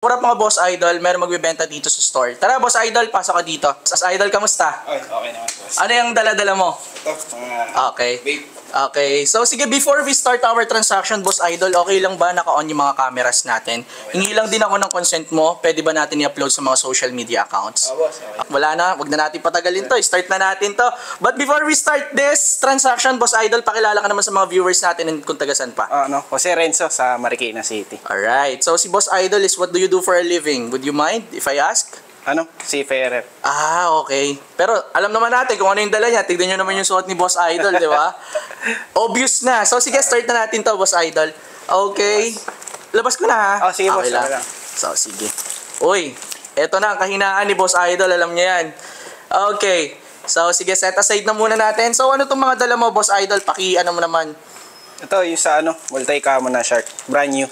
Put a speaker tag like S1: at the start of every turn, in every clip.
S1: What up mga Boss Idol, meron magbibenta dito sa store. Tara Boss Idol, pasok ka dito. Boss Idol, kamusta?
S2: Okay naman boss.
S1: Ano yung dala-dala mo?
S2: Ito, mga
S1: Okay.
S2: vape.
S1: Okay, so sige, before we start our transaction, Boss Idol, okay lang ba naka-on yung mga cameras natin? Hingi lang din ako ng consent mo, pwede ba natin i-upload sa mga social media accounts?
S2: Boss, okay.
S1: Wala na, wag na natin patagalin to, start na natin to. But before we start this transaction, Boss Idol, pakilala ka naman sa mga viewers natin and kung tagasan pa.
S2: Jose Renzo sa Marikina City.
S1: Alright, so si Boss Idol is what do you do for a living? Would you mind if I ask?
S2: Seafarer.
S1: Okay. Pero alam naman natin kung ano yung dala niya. Tignan nyo naman yung suot ni Boss Idol, di ba? Obvious na. So sige, start na natin to, Boss Idol. Okay. Labas ko na ha.
S2: Sige boss,
S1: okay lang. So sige. Uy, eto na ang kahinaan ni Boss Idol. Alam niya yan. Okay. So sige, set aside na muna natin. So ano itong mga dala mo, Boss Idol? Ano mo naman?
S2: Ito yung sa multi-camo na shark. Brand new.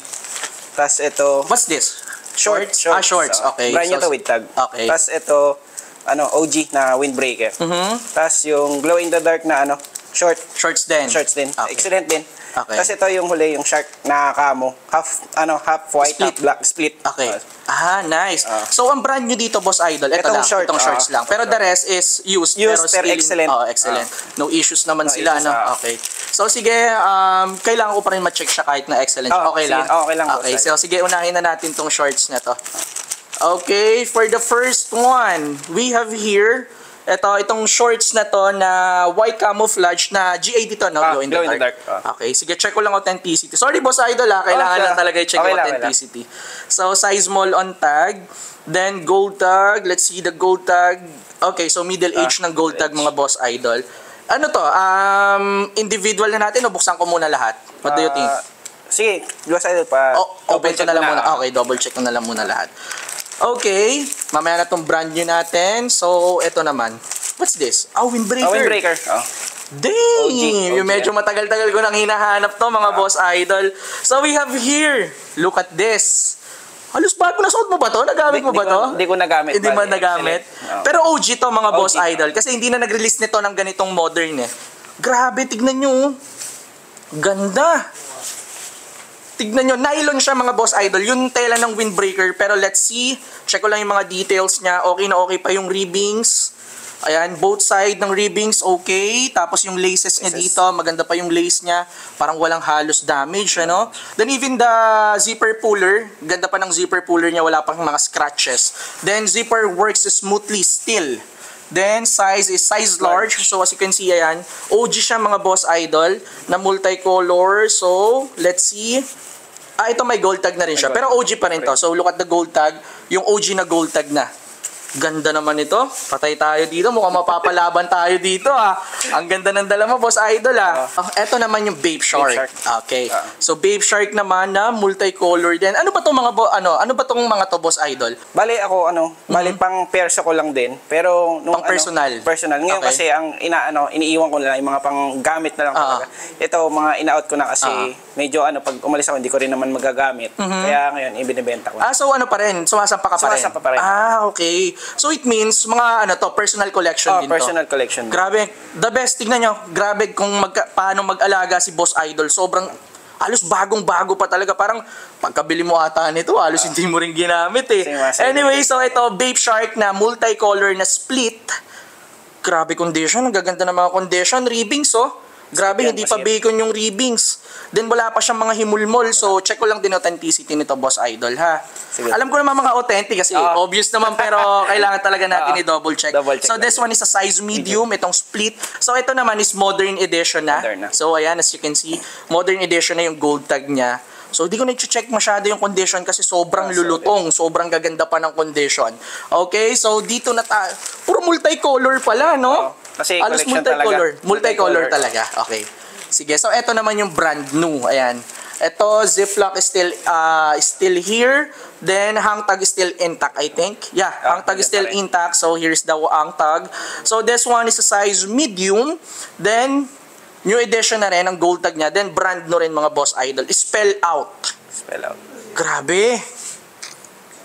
S2: Tapos ito,
S1: What's this?
S2: shorts.
S1: Shorts. Okay.
S2: Brand new
S1: So,
S2: to with tag.
S1: okay.
S2: Tapos ito, OG na windbreaker. Tapos yung glow in the dark na short.
S1: Shorts din.
S2: Shorts din.
S1: Okay.
S2: Excellent din.
S1: Okay.
S2: Tapos ito yung huli, yung shark na camo. Half white,
S1: Split.
S2: half black. Split.
S1: Okay. Nice. So, ang brand new dito, Boss Idol, ito
S2: Itong
S1: lang,
S2: short,
S1: itong shorts lang. Pero the rest is used.
S2: Used, pero excellent.
S1: Excellent. No issues naman
S2: No
S1: sila,
S2: issues,
S1: no? Okay. So, sige, kailangan ko pa rin ma-check siya kahit na excellent. Okay
S2: sige,
S1: lang?
S2: okay lang,
S1: Okay,
S2: boss.
S1: so sige, unahin na natin tong shorts na to. Okay, for the first one, we have here, itong shorts na to na white camouflage na GA dito, no? Glow in the dark. Okay, sige, check ko lang authenticity. Sorry, Boss Idol, kailangan lang talaga i-check yung authenticity. So, size small on tag. Then, gold tag. Let's see the gold tag. Okay, so middle age ng gold tag, mga Boss Idol. Ano to? Individual na natin o buksan ko muna lahat? What do you think?
S2: Sige, Boss Idol pa.
S1: Open ko na lang muna. Okay, double check ko na lang muna lahat. Okay, mamaya na tong brand new natin. So, ito naman. What's this? Windbreaker.
S2: Windbreaker.
S1: Dang!
S2: OG,
S1: Yung medyo matagal-tagal ko nang hinahanap to, mga Boss Idol. So, we have here. Look at this. Halos bago na suot mo ba to? Nagamit mo ba to?
S2: Hindi ko nagamit.
S1: Hindi mo nagamit? Pero OG to, mga Boss Idol. Kasi hindi na nag-release nito ng ganitong modern eh. Grabe, tignan nyo. Ganda. Tignan nyo, nylon siya, mga Boss Idol. Yung tela ng windbreaker. Pero let's see. Check ko lang yung mga details niya. Okay na okay pa yung ribbings. Ayan, both side ng ribbings, okay. Tapos yung laces niya dito, maganda pa yung lace niya. Parang walang halos damage, ano. Then even the zipper puller, ganda pa ng zipper puller niya, wala pang mga scratches. Then zipper works smoothly still. Then size is size large. So as you can see, ayan, OG siya, mga Boss Idol, na multicolor. So let's see. Ito may gold tag na rin siya. Pero OG pa rin to. So look at the gold tag. Yung OG na gold tag na. Ganda naman ito. Patay tayo dito. Mukhang mapapalaban tayo dito, Ang ganda ng dala mo, Boss Idol, Ito naman yung Babe Shark. Okay. So Babe Shark naman na multicolor din. Ano ba tong mga mga to, Boss Idol?
S2: Bale ako pang perso ko lang din. Pero nung
S1: pang personal.
S2: Personal. Ngayon
S1: Okay.
S2: kasi ang iniiwan ko na lang yung mga pang gamit na lang talaga. Ito mga ina-out ko na kasi medyo pag umalis ako hindi ko rin naman magagamit. Kaya ngayon ibinebenta ko.
S1: So ano pa rin? Sumasampa ka pa rin?
S2: Sumasampa pa rin.
S1: Okay. So it means mga personal collection din to.
S2: Personal collection.
S1: Grabe. The best, tignan nyo. Grabe kung paano mag-alaga si Boss Idol. Sobrang halos bagong-bago pa talaga. Parang pagkabili mo ata nito, halos hindi mo rin ginamit eh. Anyway, so ito, Babe Shark na multicolor na split. Grabe condition. Ang gaganda ng mga condition. Ribbings, Grabe, hindi pa bacon yung ribbings. Then wala pa siyang mga himulmol. So check ko lang din authenticity nito, Boss Idol, ha.
S2: Sige.
S1: Alam ko naman mga authentic kasi obvious naman, pero kailangan talaga natin i-double check. So this one is a size medium, itong split. So ito naman is modern edition na. So ayan, as you can see, modern edition na yung gold tag niya. So, di ko na-check masyado yung condition kasi sobrang lulutong. Sobrang gaganda pa ng condition. Okay, so dito na tayo. Puro multicolor pala, no?
S2: Kasi
S1: halos
S2: multicolor.
S1: Multicolor talaga. Okay. Sige, so ito naman yung brand new. Ayan. Ito, ziplock is still here. Then, hang tag is still intact, I think. Yeah, hang tag is still intact. So, here's the hang tag. So, this one is a size medium. Then, new edition na rin ang gold tag niya. Then brand no rin, mga Boss Idol. Spell out.
S2: Spell out.
S1: Grabe.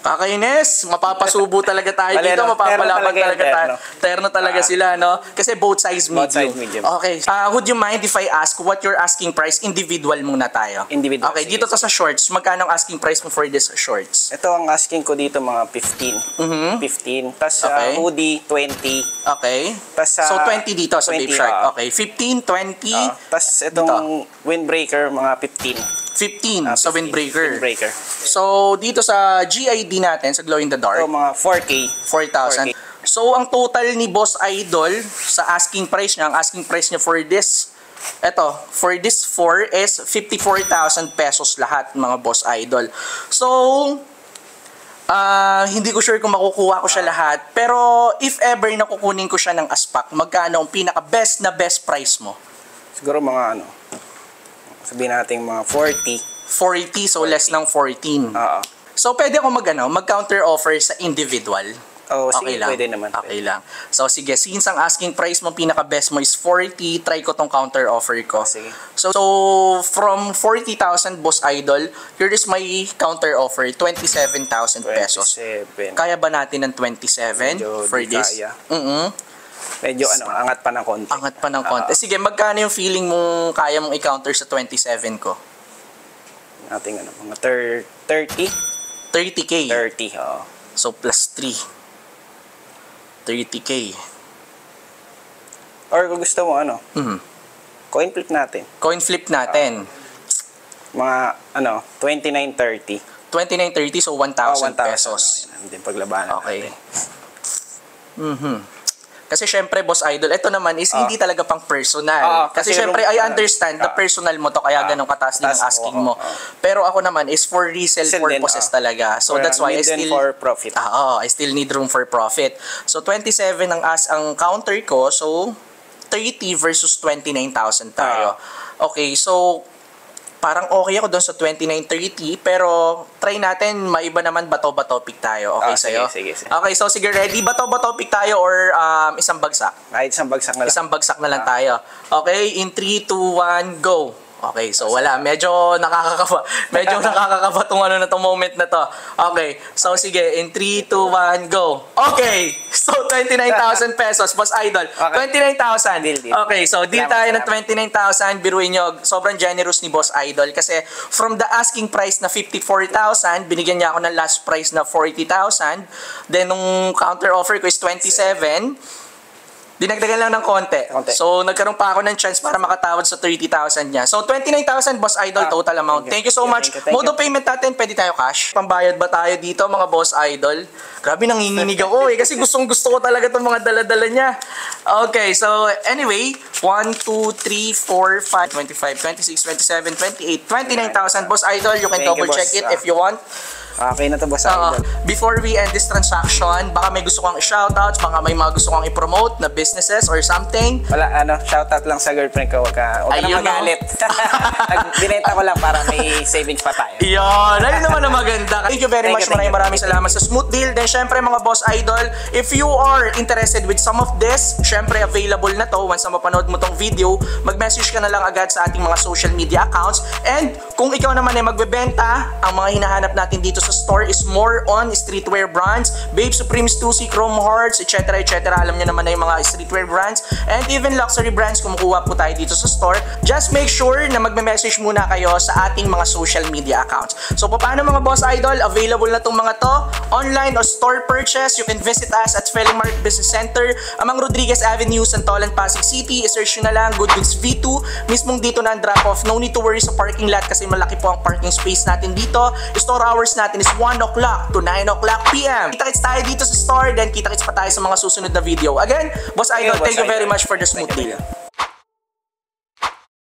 S1: Kakainis, mapapasubo talaga tayo
S2: Bale,
S1: dito,
S2: no?
S1: mapapalaban
S2: Terno
S1: talaga tayo.
S2: talaga
S1: Terno talaga sila, no? Kasi both size medium.
S2: Both size medium.
S1: Okay. Would you mind if I ask what your asking price? Individual muna tayo.
S2: Individual.
S1: Okay,
S2: Sige,
S1: dito to sa shorts. Magkano ang asking price mo for this shorts?
S2: Ito ang asking ko dito mga 15. 15. Tapos
S1: Okay.
S2: hoodie 20.
S1: Okay.
S2: Tas,
S1: So 20 dito sa
S2: 20,
S1: Babe Shark. Okay, 15, 20,
S2: Tapos itong windbreaker mga 15.
S1: 15 sa
S2: 15.
S1: windbreaker.
S2: Windbreaker.
S1: So dito sa GID natin, sa Glow in the Dark,
S2: Ito mga 4K.
S1: 4,000. So, ang total ni Boss Idol sa asking price niya, ang asking price niya for this, for this 4 is 54,000 pesos lahat, mga Boss Idol. So, hindi ko sure kung makukuha ko siya lahat. Pero, if ever nakukunin ko siya ng aspak, magkano ang pinaka-best na best price mo?
S2: Siguro mga sabihin natin mga 40.
S1: 40, so less ng 14.
S2: Oo.
S1: So, pwede ako mag-counter offer sa individual.
S2: Oh,
S1: Okay
S2: sige,
S1: lang.
S2: pwede naman.
S1: Okay lang. So, sige, since ang asking price mo, pinaka-best mo is 40, try ko tong counter offer ko.
S2: Sige.
S1: So from 40,000, Boss Idol, here is my counter offer, 27,000 pesos.
S2: 27.
S1: Kaya ba natin ng 27
S2: Medyo
S1: for
S2: di
S1: this?
S2: kaya.
S1: Mm-mm.
S2: Medyo angat pa ng konti.
S1: Angat pa ng konti. Sige, magkano yung feeling mong kaya mong i-counter sa 27 ko?
S2: Ating mga 30?
S1: 30K.
S2: 30, oo.
S1: So, plus 3. 30K.
S2: Or kung gusto mo,
S1: Mhm.
S2: coin flip natin.
S1: Coin flip natin.
S2: Mga, 29.30.
S1: 29.30, so 1,000 pesos.
S2: Hindi paglabanan
S1: Okay.
S2: natin.
S1: Kasi syempre, Boss Idol, ito naman is hindi talaga pang personal. Kasi syempre, I understand na personal mo to, kaya ganun kataas din ang asking mo. Pero ako naman is for resale purposes talaga. So that's why I still
S2: for profit.
S1: I still need room for profit. So 27 ang counter ko, so 30 versus 29,000 tayo. Okay, so parang okay ako doon sa 29.30, pero try natin, maiba naman bato-bato pick tayo. Okay sa'yo?
S2: Sige.
S1: Okay, so sige, ready? Bato-bato pick tayo or isang bagsak?
S2: Kahit isang bagsak na lang.
S1: Isang bagsak na lang tayo. Okay, in 3, 2, 1, go! Okay, so wala. Medyo nakakakaba tong tong moment na to. Okay, so sige, in 3, 2, 1, go! Okay! So, 29,000 pesos, Boss Idol.
S2: Okay.
S1: 29,000.
S2: Deal.
S1: Okay, so deal tayo ng 29,000. Biruin nyo, sobrang generous ni Boss Idol kasi from the asking price na 54,000, binigyan niya ako ng last price na 40,000. Then, nung counter offer ko is 27. Dinagdagan lang ng konti. So, nagkaroon pa ako ng chance para makatawad sa 30,000 niya. So, 29,000, Boss Idol, total amount. Thank you so much. Mode of payment natin, pwede tayo cash? Pambayad ba tayo dito, mga Boss Idol? Grabe, nanginginig ako kasi gustong-gusto ko talaga itong mga dala-dala niya. Okay, so, anyway, 1, 2, 3, 4, 5, 25, 26, 27, 28, 29,000, Boss Idol. You can double check it if you want.
S2: Okay na to, Boss Idol.
S1: Before we end this transaction, baka may gusto kang i-shoutouts, baka may mga gusto kang i-promote na businesses or something.
S2: Wala, shoutout lang sa girlfriend ko. Huwag ka na magalit. Binenta ko lang para may savings pa tayo.
S1: Yun, ayun naman na maganda. Thank you very much. Maraming salamat sa smooth deal. Then, syempre, mga Boss Idol, if you are interested with some of this, syempre, available na to. Once na mapanood mo tong video, mag-message ka na lang agad sa ating mga social media accounts. And, kung ikaw naman ay magbebenta, ang mga hinahanap natin dito sa store is more on streetwear brands, Babe Supreme, Stussy, Chrome Hearts, etc. Alam nyo naman na yung mga streetwear brands and even luxury brands. Kumukuha po tayo dito sa store. Just make sure na magme-message muna kayo sa ating mga social media accounts. So, paano mga Boss Idol? Available na tong mga to. Online or store purchase, you can visit us at Felling Mart Business Center, Amang Rodriguez Avenue, Santolan, Pasig City. I-search nyo na lang, Good Goods V2. Mismong dito na ang drop-off. No need to worry sa parking lot kasi malaki po ang parking space natin dito. Store hours natin is 1 o'clock to 9 o'clock p.m. Kita-kits tayo dito sa store, then kita-kits pa tayo sa mga susunod na video. Again, Boss Idol, thank you very much for the smooth deal.